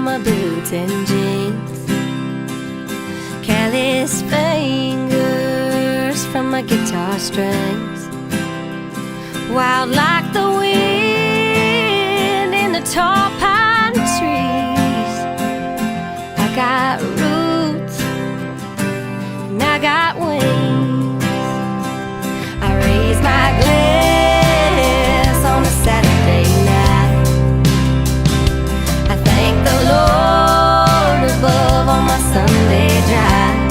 from my boots and jeans, careless fingers from my guitar strings, wild like the wind in the tall pine trees. I got roots and I got wings. I raise my glass on a Saturday night. I thank the Lord above on my Sunday drive.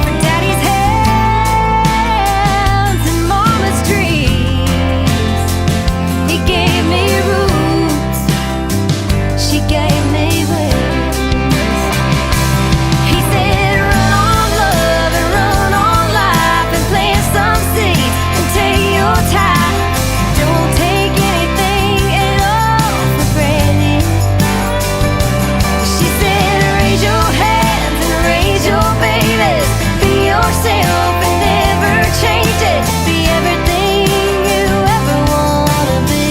For Daddy's hands and Mama's dreams. He gave me roots, she gave me wings. He said run on love and run on life and plant some seeds and take your time. Don't take anything at all for granted. She said raise your hands and raise your babies. Be yourself and never change it. Be everything you ever wanna be.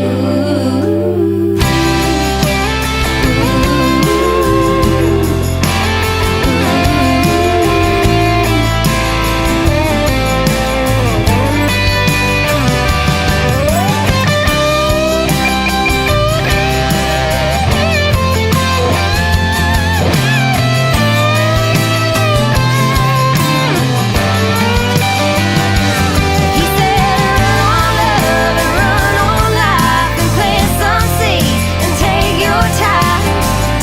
Ooh. He said run on love and run on life and plant some seeds and take your time.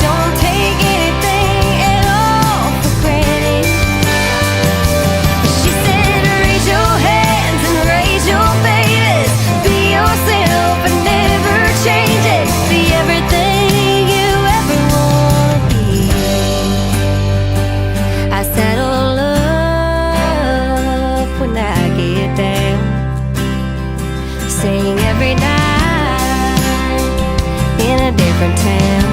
Don't take anything at all for granted. She said raise your hands and raise your babies. Be yourself and never change it. Be everything you ever wanna be. I saddle up when I get down, sing every night in a different town.